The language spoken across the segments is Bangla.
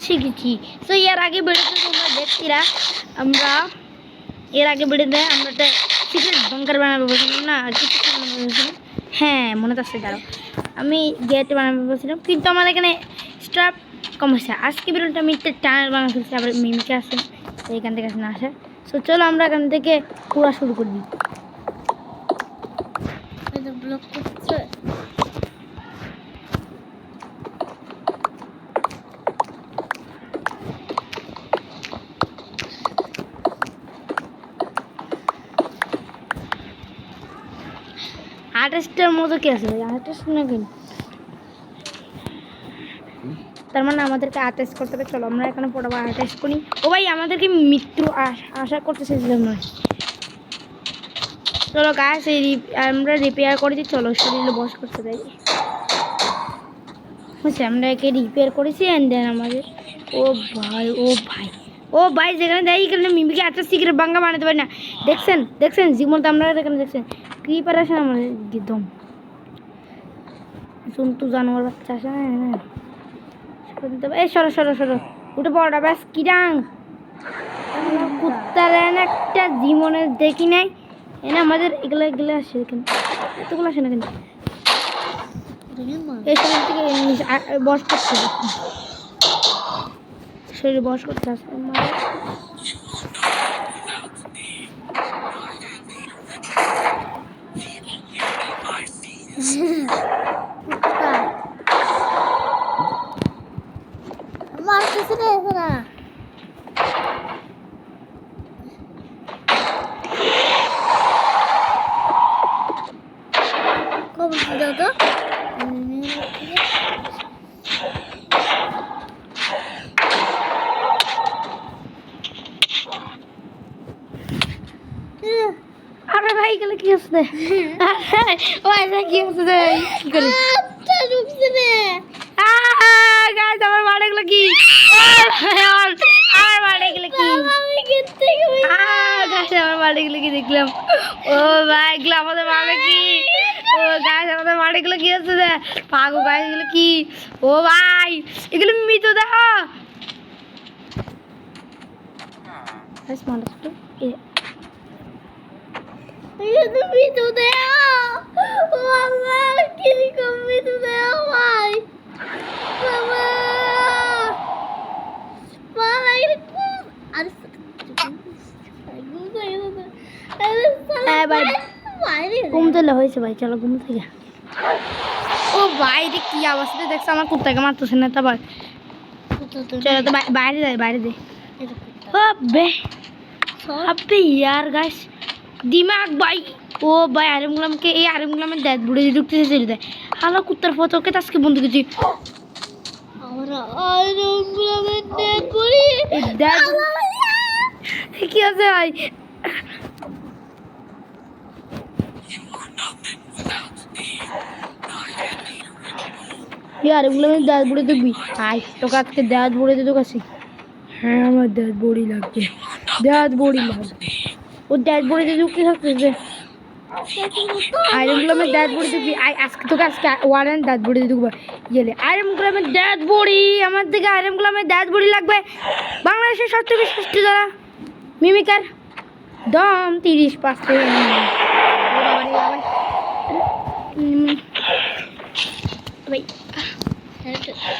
শিখেছি। তো এর আগে ভিডিওতে তোমরা দেখছিলা আমরা একটা সিক্রেট বাংকার বানাবো বলছিলাম না, কিছু বানাবো বলছিলাম। হ্যাঁ মনে আছে, দাঁড়াও আমি গেট বানাবো বলছিলাম, কিন্তু আমার এখানে স্টাফ কম হচ্ছে। আজকে ভিডিওটা আমি একটা টানেল বানাতে ফেলছি, আবার মিমিকে আসে তো এখান থেকে না আসে। তো চলো আমরা এখান থেকে পুরা শুরু করে দিই। ব্লক করছে আর্টিস্টের মতো কি আছে ভাই? আর্টিস্ট না কেন, তার মানে আমাদেরকে আর্টিস্ট করতে হবে। চলো আমরা এখানে পড়াবো আর্টিস্ট করি। ও ভাই আমাদেরকে মৃত্যু আশা করতেছে জন্য। চলো গাছ আমরা রিপেয়ার করেছি, চলো শরীরে বস করতে পারি। বুঝছি আমরা একে রিপেয়ার করেছি অ্যান্ড দেন আমাদের ও ভাই যেখানে দেয় এখানে মিমিকে এত সিক্রেট বাঙ্গা বানাতে পারি না। দেখছেন জীবনটা আমরা এখানে দেখছেন প্রিপারেশন আমাদের একদম শুনতু জানোয়ার বাচ্চা আসে না। এই সরো উঠে পড়া ব্যাস কিরাং কুত্তার একটা জীবনের দেখি নাই এনে আমাদের এগুলো আসে এখানে, এতগুলো আসে না কিন্তু এই শরীর থেকে বস করতে শরীরে বস করতে আসে। আমার কিছু নেই না কবে দাও তো আরে ভাই গেলে কি আছে ও এটা কি আছে কি করে ঢুকছে রে গাইস আমার মারে গেল কি আমার মারে গেল কি গাইস আমার মারে গেল কি দেখলাম। ও ভাই এগুলো আমাদের মারে কি? ও গাইস আমাদের মারে গেল কি আছে রে পাগো গাইস এগুলো কি? ও ভাই এগুলো মিতো দেখো গাইস মারো তো ये तो भी तो दे मामा किसी को भी तो दे भाई मामा मामा ये अरे घूमते लो হয়েছে ভাই, চলো ঘুম থেকে। ও ভাই রে কি অবস্থা দেখছ, আমার কুত্তাকে মারতেছে না তারপর। চলো তো বাইরে দে বে আবে यार गाइस दिमाग भाई। ओ भाई आरमगुलाम के ये आरमगुलाम में डेथ बुढ़े ढुकते से चले जाए हाला कुत्तर फोटो के तस्के बंद कर दी और आरमगुलाम में डेथ बुढ़ी क्या से भाई यार आरमगुलाम में डेथ बुढ़े तो भी आई तो काट के डेथ बुढ़े तो कैसे है हमारे डेथ बुढ़ी लगती वो डेड बॉडी दे दूँ की सकते हैं आयरन ग्लो में डेड बॉडी दूँ आई आस्क तो क्या वारन डेड बॉडी दे दूँ ये ले आयरन ग्लो में डेड बॉडी हमारे दिखे आयरन ग्लो में डेड बॉडी लग गए बांग्लादेश सस्ते भी सस्ते जरा मिमिकर दम 30-5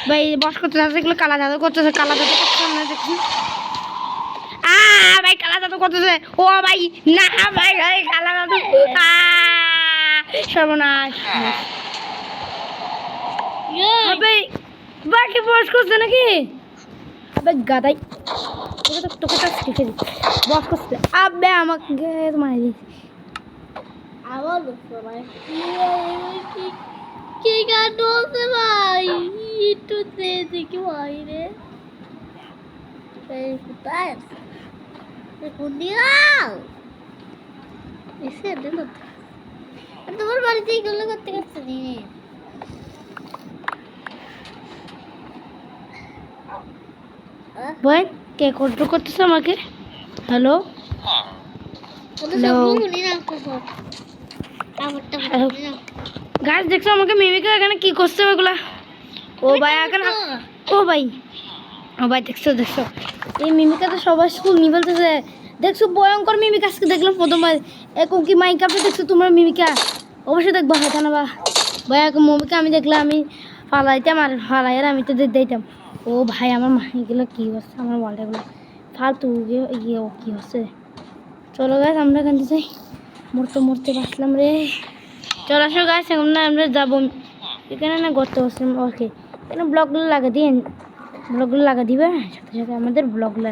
भाई बॉस को तो जैसे कि काला जादू करते हैं ना देखिए ভাই কালা জাদু করতেছে। ও ভাই না ভাই ভাই কালা জাদু সর্বনাশ ভাই বাকি বস করছে নাকি? আবে গাদাই তোকে তো শিখে দিই বস করছে। আবে আমাকে মারি দিয়েছে আবার ভাই কি গান বলছে ভাই একটু দেখি ভাই রে এই কোথায় তোমার বাড়িতে এগুলো করতে করতে ভাই কে কন্ট্রোল করতেছে আমাকে? হ্যালো গাছ দেখছো আমাকে মিমিকে এখানে কি করছে ওগুলা? ও ভাই এখানে ও ভাই ও ভাই দেখছো এই মিমিকা তো সবার স্কুল নিয়ে ফেলতেছে। দেখছো ভয়ঙ্কর মিমিকা আজকে দেখলাম প্রথমবার। এরকম কি মাইনক্রাফটে দেখছো তোমরা মিমিকা? অবশ্যই দেখবা, হয়তো না বা ভাই মিমিকা আমি দেখলাম, আমি ফালাইতাম আর ফালাইয়ার আমি তো দিতাম। ও ভাই আমার এগুলো কী হচ্ছে, আমার ওয়ালটাগুলো ফালতু ইয়ে কী হচ্ছে। চলো গাছ আমরা কান্দি যাই, মরতে বাঁচলাম রে। চলো আসো গাছ এখন না আমরা যাবো এখানে না গর্ত বসলাম। ওকে এখানে ব্লকগুলো লাগা দিয়ে দিবে, সাথে আমাদের ব্লকগুলো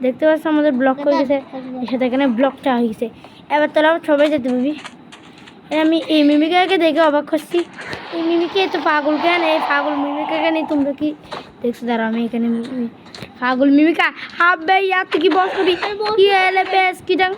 দেখতে পাচ্ছ আমাদের ব্লক হয়ে গেছে, এর সাথে এখানে ব্লকটা হয়ে গেছে। এবার তোরা সবাই যেতে পারবি। আমি এই মিমিকাকে দেখে অবাক করছি, এই মিমিকা এত পাগল কেন? এই পাগল মিমিকাকে নেই তোমরা কি দেখছো? দাঁড়াও আমি এখানে পাগল মিমিকা হাববে ইয়ার থেকে বস করবি কি এলে বেশ কি ডাং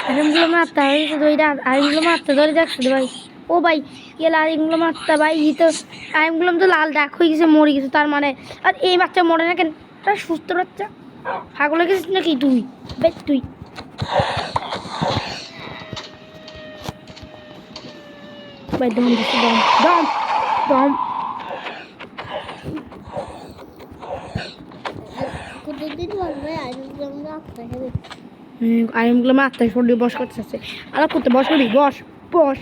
আরেমগুলো মারতে হয়েছে তো, এটা আরেমগুলো মারতে ধরে যাচ্ছে ভাই। ও ভাই এলা আরেমগুলো মারতে ভাই, ই তো আরেমগুলো তো লাল ডাক হয়ে গেছে, মরে গেছে তার মানে। আর এই বাচ্চা মরে না কেন? তার সুস্থ বাচ্চা পাগল হয়ে গেছিস নাকি তুই? বেশ তুই ভাই দম দিচ্ছি, দম দম আইমগুলো মারতে সর্দি বস করতেছে। আর করতে বস করবি, বস বস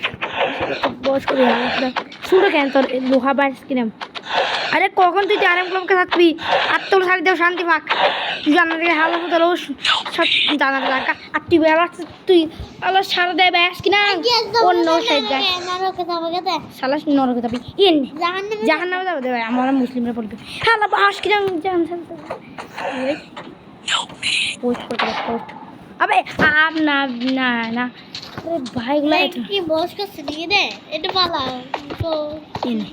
বস করবি। শুনতো কেন তোর লোহা বাইস কিনাম? আরে কখন তুই আরামগুলোকে থাকবি? আর তোর শাড়ি দেও শান্তি পাক। তুই জানা থেকে হাল তোর জানা রাখা আর তুই বেলা তুই আল্লাহ সারা দেয় ব্যাস কিনা অন্য সাইড দেয় সালা নরকে যাবি ইন জাহান নামে যাবে দেবে। আমরা মুসলিমরা পড়বে হালা বাস কিনা জান পোস্ট করতে পোস্ট। আবে আব না না না ভাইগুলো কি বস করছে দিয়ে দে এটা পালা তো এনে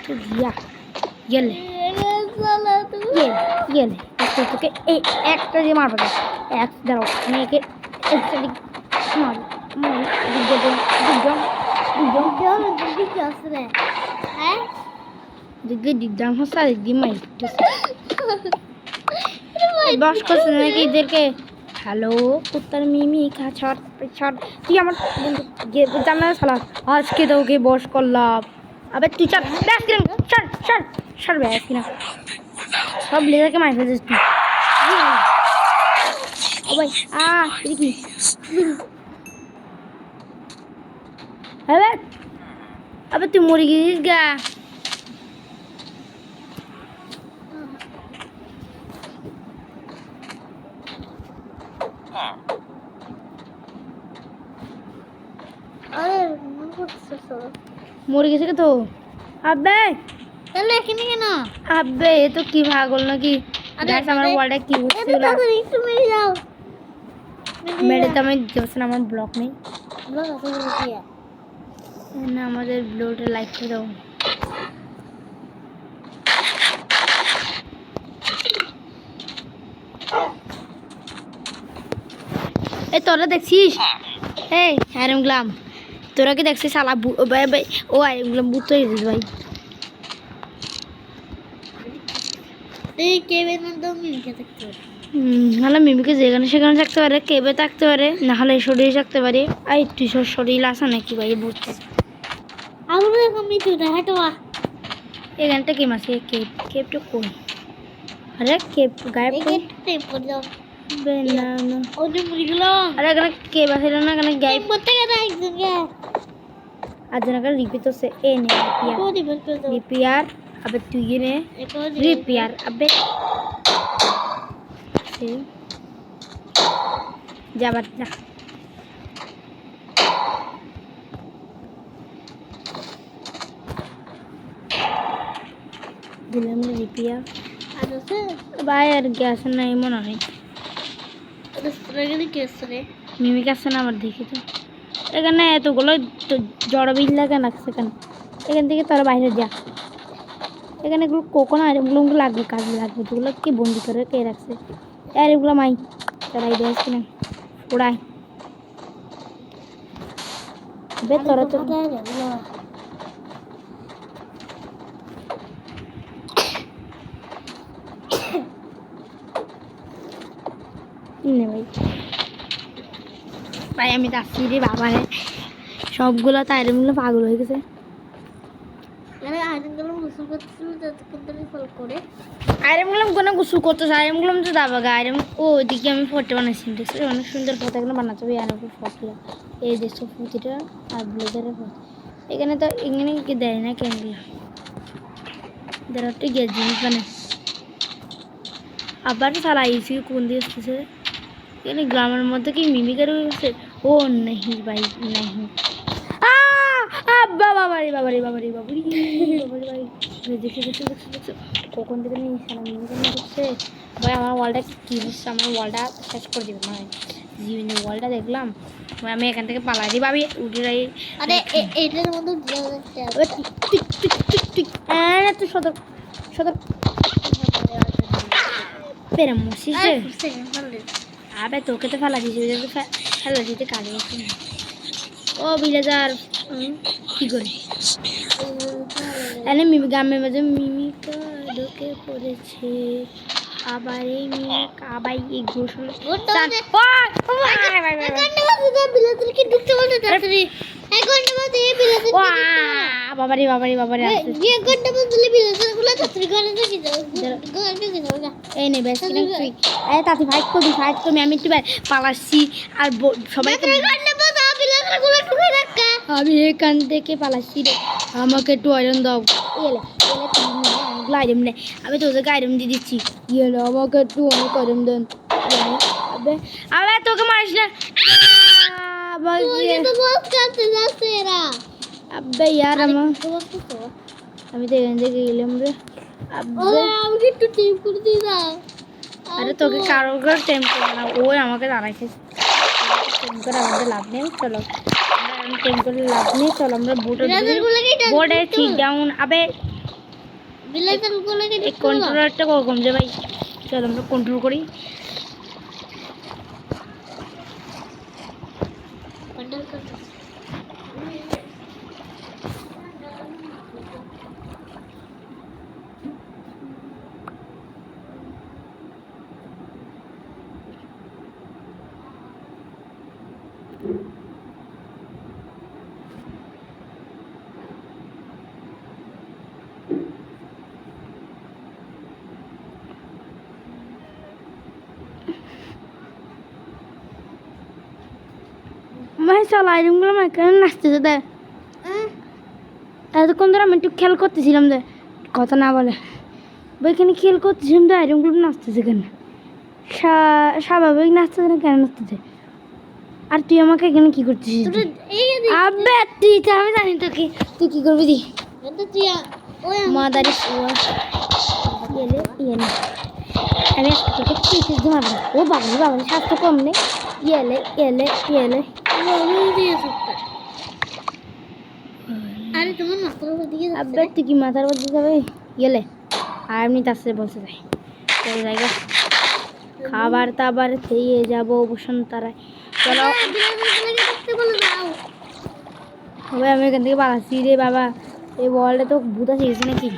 তো গিয়া গেলে গেলে তোকে এই একটা দিয়ে মারবো না। এক দাঁড়াও আমি একে একটা দিক মারি দিকদাম হচ্ছে দিক মাই বস করছে নাকি এদেরকে। হ্যালো কুত্তার মিমি খা ছট ছট তুই আমার জানা সালা আজকে তো ওকে বস করলাম। আবে তুই চল ব্যাস কিনা সর সর সর ব্যাস কিনা সব লেজারকে মার ফেলছিস তুই। ও ভাই এটা কি আবে তুই মরে গেছিস গা। মরে গেছে তো আব্বে তাহলে এখানে কেন? আব্বে এ তো কি পাগল নাকি? আমার ওয়ালটা কি হচ্ছে মেরে তো আমি যাচ্ছি আমার ব্লক নেই না। আমাদের ব্লগটা লাইক করে দাও। এই তোরা দেখছিস? এই আরেম গ্লাম তোরা কি দেখছিস? শালা ভাই ও আরেম গ্লাম বুঝ তো গেছিস ভাই। নাহলে মিমিকে যেখানে সেখানে থাকতে পারে, কেবে থাকতে পারে, নাহলে শরীরে থাকতে পারে। আই তুই শরীর আসা নাকি ভাই বুঝছিস? এখানটা কেম আছে কেপটা কই? আরে কেপ গায়েব আরে এখানে কেপ আছে না, এখানে গায়েব আর যেন রিপিট হচ্ছে এ নে রিপিয়ার আবে তুই নে রিপিয়ার আবে যাবার যা দিলাম রিপিয়ার ভাই আর গ্যাস নাই মনে হয়। মিমিক আসছে না আমার দেখি তো এখানে এতগুলো জড় বিল লাগে লাগছে কেন? এখান থেকে তোরা বাইরে যা। এখানে এগুলো কোকোনা এগুলো লাগবে, কাজে লাগবে। যেগুলো কি বন্দি করে কে রাখছে? আর এগুলো মাই তারাই দেয় কিনা ওড়াই বে তোরা তো নে ভাই ভাই আমি যাচ্ছি রে বাবারে সবগুলো তাইরমগুলো পাগল হয়ে গেছে আরে আইরনগুলো গোসল করতেছিল যতক্ষণ ধরে ফল করে আইরমগুলো কোনো গোসল করতেছে আইরমগুলো তো দাবাগা আইরম ও ওইদিকে আমি ফটো বানাইছি দেখছি অনেক সুন্দর ফটোগুলো বানাতে হবে আর ফটো এই দেখছো ফুটিটা আর ব্লেজারের ফটো এখানে তো এখানে কি দেয় না কেনগুলো দেড়টি গিয়ে জিনিস বানাই আবার চালাইছি কোন দিয়ে আসতেছে এখানে গ্রামের মধ্যে কি মিমিকার হয়েছে ও নেই ভাই নেই বাবারে বাবারে বাবারে বাবারে বাবারে ভাই দেখে দেখে দেখছে দেখছে কখন থেকে নেই সারা মিমিকার দেখছে ভাই আমার ওয়ালটা কি হচ্ছে আমার ওয়ালটা শেষ করে দেবে মানে জীবনের ওয়ালটা দেখলাম ভাই আমি এখান থেকে পালাই দিই ভাবি উঠে যাই আরে এটার মধ্যে দিয়ে দেখতে টিক টিক টিক টিক আরে তুই সদর সদর পেরে মুছিস রে আবে তোকে তো ফেলা দিয়েছি ফেলা দিতে কাজে বসে ও বিলাজার কি করে এনে মিমি গ্রামের মাঝে মিমিকা ঢুকে পড়েছে আবার এই মিমিকা আবার এই গোসল বিলাসকে ঢুকতে বলতে তাড়াতাড়ি এক ঘন্টা বাদে বিলাসকে বাবারে বাবারে বাবারে আসছে এক ঘন্টা বাদে বিলাসগুলো তাড়াতাড়ি ঘরে ঢুকে যাও ঘরে ঢুকে যাও এই নে বেশ কিনা তুই এই তাতে ফাইট করবি আমি একটু পালাচ্ছি আর সবাইকে ঘন্টা বাদে বিলাসগুলো ঢুকে রাখা আমি এখান থেকে পালাচ্ছি রে আমাকে একটু আয়রন দাও এলে অনেকগুলো আইরন নেই আমি তোদেরকে আয়রন দিয়ে দিচ্ছি এলে আমাকে একটু অনেক আয়রন দেন আবে আবে তোকে মারিস না আবে ইয়ার আমি তো এখান থেকে গেলাম রে আমাকে একটু টিপ করে দিয়ে দাও আরে তোকে কারোর করে টেম করবো না ওই আমাকে দাঁড়াইছে টেম করে আমাদের লাভ নেই চলো টেম করে লাভ নেই চলো আমরা বোর্ডে ঠিক ডাউন আবে এই কন্ট্রোলারটা কম যে ভাই চলো আমরা কন্ট্রোল করি ভাই চল আইরনগুলো আমার কেন নাচতেছে দেখ এতক্ষণ ধরে আমি একটু খেয়াল করতেছিলাম দে কথা না বলে ভাই এখানে খেয়াল করতেছিলাম তো আইরনগুলো নাচতেছে কেন স্বাভাবিক নাচতেছে না কেন নাচতেছে আর তুই আমাকে এখানে কি করতেছিস আবে তুই তো আমি জানি তোকে তুই কি করবি দি মাদারি এলে ইয়ে আমি তোকে চিঠি ধরবো ও বাবা বাবা স্বাস্থ্য কম নেই এলে এলে এলে আরে তোমার মাথার উপর দিকে আবে তুই কি মাথার উপর দিকে যাবে গেলে আর এমনি তার সাথে বসে যাই চলে জায়গা খাবার টাবার খেয়ে যাবো বসন্তরায় চলো সবাই আমি এখান থেকে পালাচ্ছি রে বাবা এই ওয়ার্ল্ডে তো ভূত আছে গেছে নাকি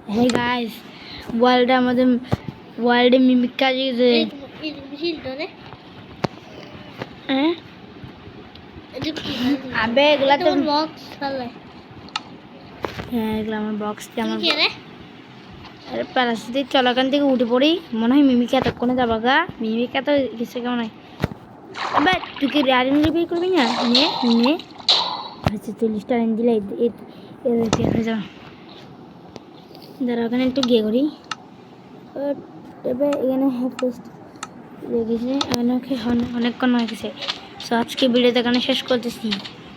হ্যাঁ গাইস ওয়ার্ল্ডে আমাদের ওয়ার্ল্ডে মিমিক কাজ গেছে হ্যাঁ আবে এগুলা তো হ্যাঁ এগুলো আমার বক্স আমার আরে প্যারাসিটিক চলাকান থেকে উঠে পড়ি মনে হয় মিমিকা এতক্ষণে যাবা গা মিমিকা তো গেছে কেমন হয় আবে তুই কি আইরন রিপেয়ার করবি না নে নে আচ্ছা 40টা আইরন দিলে দেখা যাও দাঁড়া ওখানে একটু গিয়ে করি তবে এখানে পেস্ট লেগেছে অনেকক্ষণ হয়ে গেছে সো আজকে ভিডিওতে এখানে শেষ করতেছি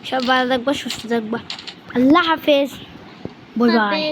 সব ভালো থাকবা সুস্থ থাকবা আল্লাহ হাফেজ বাই বাই